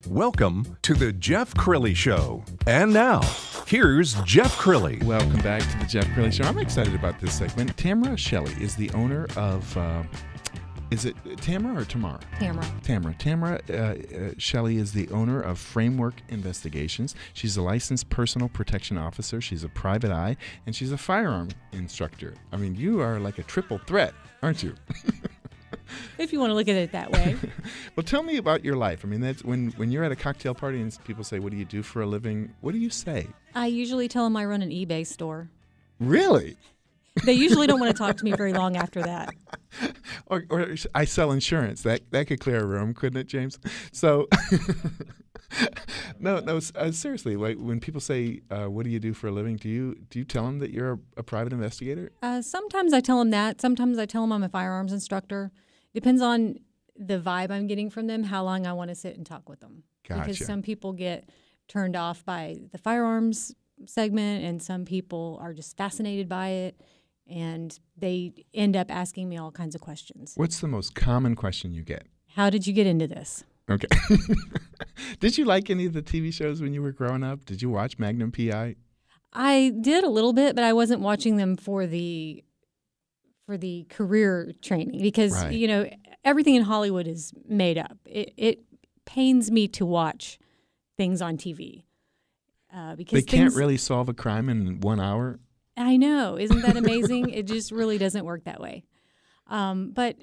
Welcome to the Jeff Crilley Show. And now, here's Jeff Crilley. Welcome back to the Jeff Crilley Show. I'm excited about this segment. Tamara Shelley is the owner of, is it Tamara or Tamara? Tamara. Tamara Shelley is the owner of Frameworke Investigations. She's a licensed personal protection officer. She's a private eye, and she's a firearm instructor. I mean, you are like a triple threat, aren't you? If you want to look at it that way. Well, tell me about your life. I mean, that's when you're at a cocktail party and people say, "What do you do for a living?" What do you say? I usually tell them I run an eBay store. Really? They usually don't want to talk to me very long after that. Or I sell insurance. That could clear a room, couldn't it, James? So, no. Seriously, like when people say, "What do you do for a living?" Do you tell them that you're a private investigator? Sometimes I tell them that. Sometimes I tell them I'm a firearms instructor. Depends on the vibe I'm getting from them, how long I want to sit and talk with them. Gotcha. Because some people get turned off by the firearms segment, and some people are just fascinated by it, and they end up asking me all kinds of questions. What's the most common question you get? How did you get into this? Okay. Did you like any of the TV shows when you were growing up? Did you watch Magnum P.I.? I did a little bit, but I wasn't watching them for the career training because, Right. you know, everything in Hollywood is made up. It pains me to watch things on TV because They can't really solve a crime in 1 hour. I know. Isn't that amazing? It just really doesn't work that way. But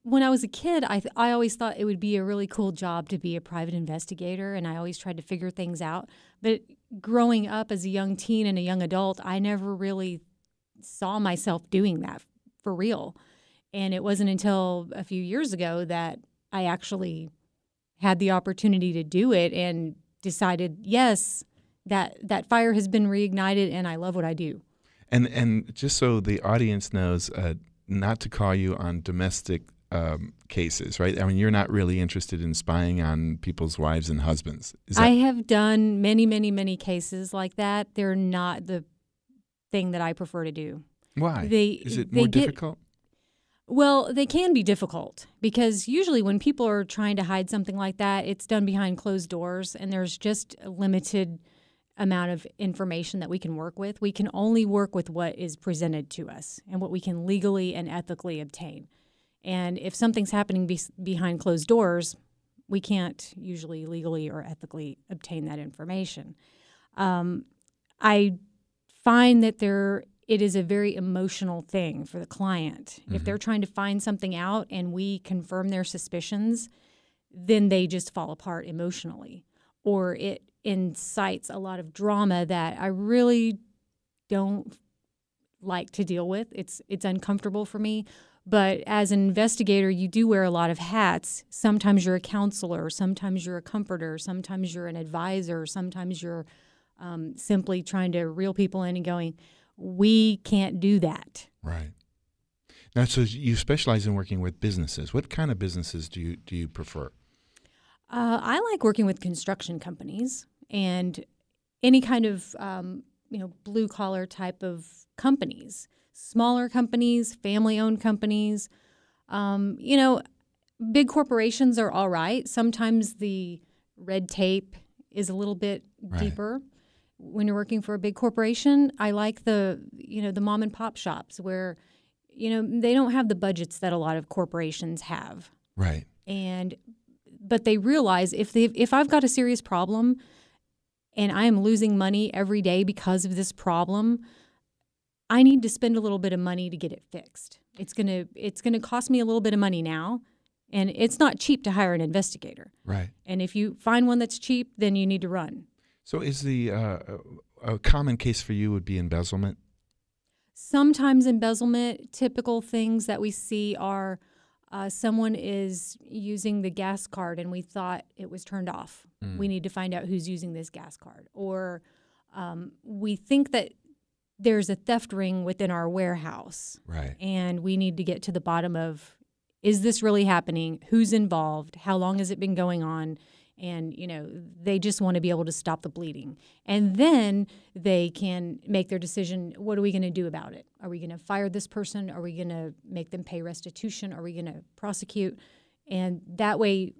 when I was a kid, I always thought it would be a really cool job to be a private investigator, and I always tried to figure things out. But growing up as a young teen and a young adult, I never really saw myself doing that for real. And it wasn't until a few years ago that I actually had the opportunity to do it and decided, yes, that fire has been reignited and I love what I do. And just so the audience knows, not to call you on domestic cases, right? I mean, you're not really interested in spying on people's wives and husbands. I have done many, many, many cases like that. They're not the thing that I prefer to do. Why? Is it more difficult? Well, they can be difficult because usually when people are trying to hide something like that, it's done behind closed doors and there's just a limited amount of information that we can work with. We can only work with what is presented to us and what we can legally and ethically obtain. And if something's happening behind closed doors, we can't usually legally or ethically obtain that information. I find that it is a very emotional thing for the client. Mm-hmm. If they're trying to find something out and we confirm their suspicions, then they just fall apart emotionally. Or it incites a lot of drama that I really don't like to deal with. It's uncomfortable for me. But as an investigator, you do wear a lot of hats. Sometimes you're a counselor. Sometimes you're a comforter. Sometimes you're an advisor. Sometimes you're simply trying to reel people in and going, we can't do that. Right. Now, so you specialize in working with businesses. What kind of businesses do you prefer? I like working with construction companies and any kind of blue collar type of companies, smaller companies, family owned companies. Big corporations are all right. Sometimes the red tape is a little bit deeper. When you're working for a big corporation, I like the mom and pop shops where, they don't have the budgets that a lot of corporations have. Right. But they realize if I've got a serious problem and I am losing money every day because of this problem, I need to spend a little bit of money to get it fixed. It's gonna cost me a little bit of money now, and it's not cheap to hire an investigator. Right. And if you find one that's cheap, then you need to run. So is the a common case for you would be embezzlement? Sometimes embezzlement. Typical things that we see are someone is using the gas card and we thought it was turned off. We need to find out who's using this gas card. Or we think that there's a theft ring within our warehouse. Right. And we need to get to the bottom of, is this really happening? Who's involved? How long has it been going on? And, they just want to be able to stop the bleeding. And then they can make their decision, what are we going to do about it? Are we going to fire this person? Are we going to make them pay restitution? Are we going to prosecute? And that way,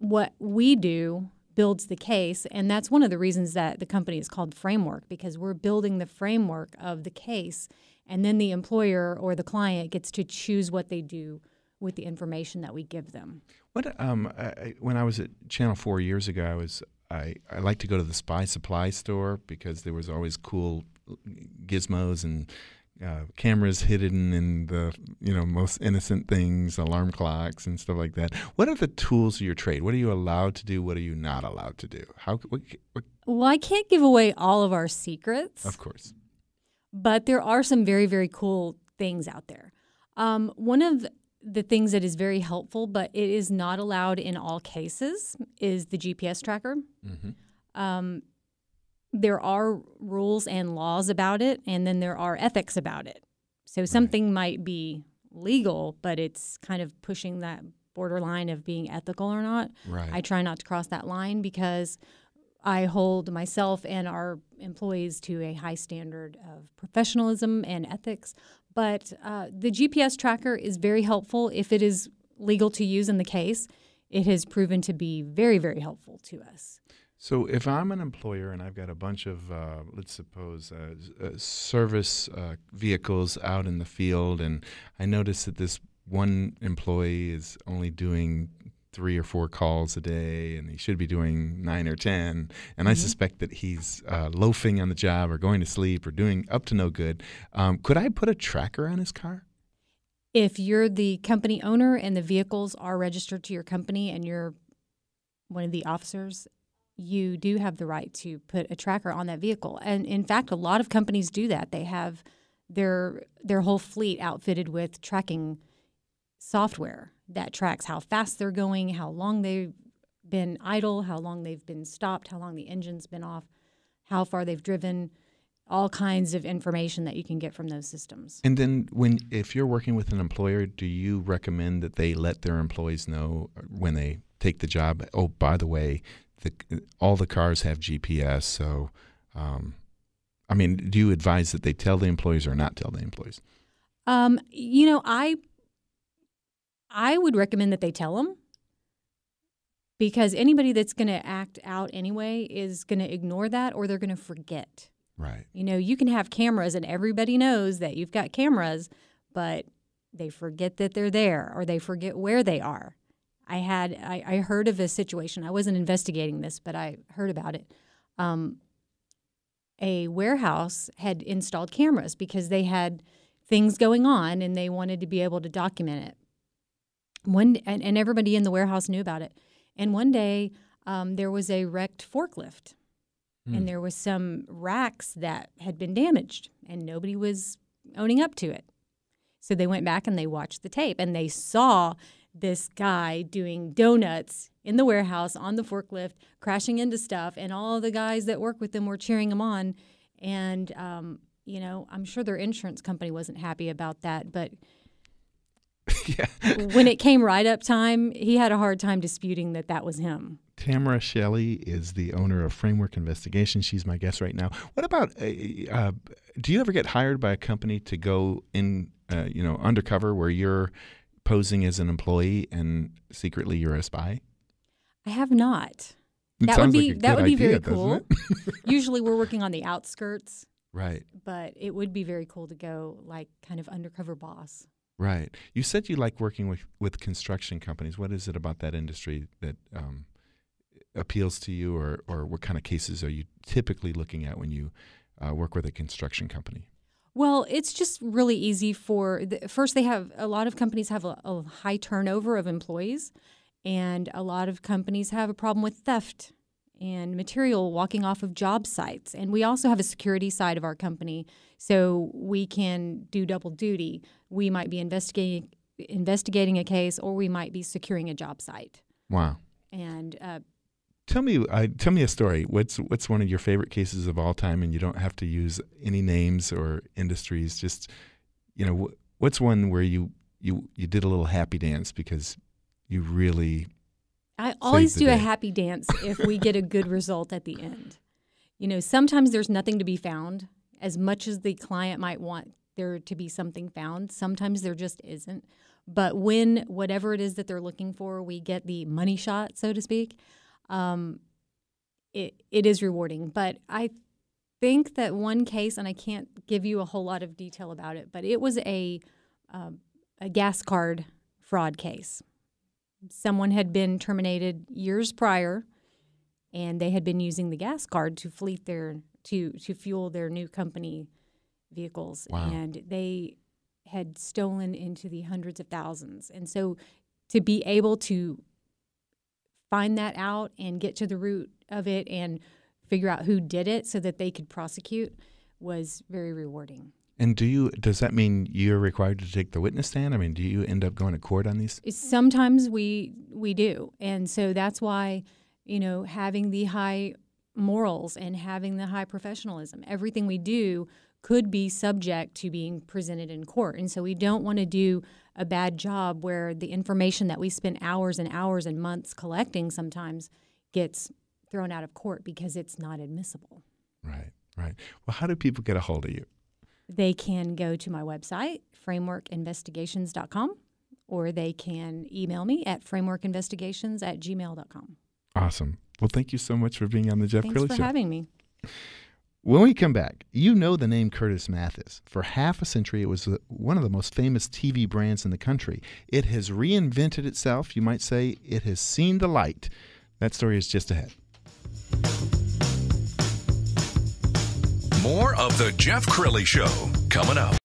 what we do builds the case, and that's one of the reasons that the company is called Frameworke, because we're building the framework of the case, and then the employer or the client gets to choose what they do with the information that we give them. When I was at Channel 4 years ago, I liked to go to the Spy Supply store because there was always cool gizmos and cameras hidden in the most innocent things, alarm clocks and stuff like that. What are the tools of your trade? What are you allowed to do? What are you not allowed to do? Well, I can't give away all of our secrets. Of course. But there are some very, very cool things out there. One of the things that is very helpful, but it is not allowed in all cases, is the GPS tracker. Mm-hmm. There are rules and laws about it, and then there are ethics about it. So something might be legal, but it's kind of pushing that borderline of being ethical or not. Right. I try not to cross that line because I hold myself and our employees to a high standard of professionalism and ethics. But the GPS tracker is very helpful if it is legal to use in the case. It has proven to be very, very helpful to us. So if I'm an employer and I've got a bunch of, let's suppose, service vehicles out in the field, and I notice that this one employee is only doing 3 or 4 calls a day, and he should be doing 9 or 10, and I suspect that he's loafing on the job or going to sleep or doing up to no good, could I put a tracker on his car? If you're the company owner and the vehicles are registered to your company and you're one of the officers, you do have the right to put a tracker on that vehicle. And in fact, a lot of companies do that. They have their whole fleet outfitted with tracking software that tracks how fast they're going, how long they've been idle, how long they've been stopped, how long the engine's been off, how far they've driven, all kinds of information that you can get from those systems. And then if you're working with an employer, do you recommend that they let their employees know when they take the job, oh, by the way, all the cars have GPS, so do you advise that they tell the employees or not tell the employees? I would recommend that they tell them, because anybody that's going to act out anyway is going to ignore that, or they're going to forget. Right. You can have cameras and everybody knows that you've got cameras, but they forget that they're there, or they forget where they are. I heard of a situation. I wasn't investigating this, but I heard about it. A warehouse had installed cameras because they had things going on and they wanted to be able to document it. And everybody in the warehouse knew about it. And one day there was a wrecked forklift, and there was some racks that had been damaged, and nobody was owning up to it. So they went back and they watched the tape, and they saw this guy doing donuts in the warehouse on the forklift, crashing into stuff, and all the guys that work with him were cheering him on. And, I'm sure their insurance company wasn't happy about that, but yeah. When it came write-up time, he had a hard time disputing that was him. Tamara Shelley is the owner of Frameworke Investigations. She's my guest right now. What about, do you ever get hired by a company to go in, undercover, where you're posing as an employee and secretly you're a spy? I have not. It That would sounds be like a good idea, very doesn't cool. it? Usually we're working on the outskirts, Right. but it would be very cool to go like kind of undercover boss. Right. You said you like working with construction companies. What is it about that industry that appeals to you, or what kind of cases are you typically looking at when you work with a construction company? Well, it's just really easy first, a lot of companies have a high turnover of employees, and a lot of companies have a problem with theft and material walking off of job sites. And we also have a security side of our company, so we can do double duty. We might be investigating a case, or we might be securing a job site. Wow. And Tell me a story. What's one of your favorite cases of all time? And you don't have to use any names or industries. Just, what's one where you did a little happy dance because you really. I always do a happy dance if we get a good result at the end. Sometimes there's nothing to be found, as much as the client might want there to be something found. Sometimes there just isn't. But when whatever it is that they're looking for, we get the money shot, so to speak, it is rewarding. But I think that one case, and I can't give you a whole lot of detail about it, but it was a gas card fraud case. Someone had been terminated years prior, and they had been using the gas card to to fuel their new company vehicles. Wow. And they had stolen into the hundreds of thousands. And so to be able to find that out and get to the root of it and figure out who did it so that they could prosecute was very rewarding. And does that mean you're required to take the witness stand? I mean, do you end up going to court on these? Sometimes we do. And so that's why, having the high morals and having the high professionalism, everything we do could be subject to being presented in court. And so we don't want to do a bad job where the information that we spend hours and hours and months collecting sometimes gets thrown out of court because it's not admissible. Right. Well, how do people get a hold of you? They can go to my website, frameworkeinvestigations.com, or they can email me at frameworkeinvestigations@gmail.com. Awesome. Well, thank you so much for being on the Jeff Crilley Show. Thanks for having me. When we come back, you know the name Curtis Mathis. For half a century, it was one of the most famous TV brands in the country. It has reinvented itself. You might say it has seen the light. That story is just ahead. More of the Jeff Crilley Show coming up.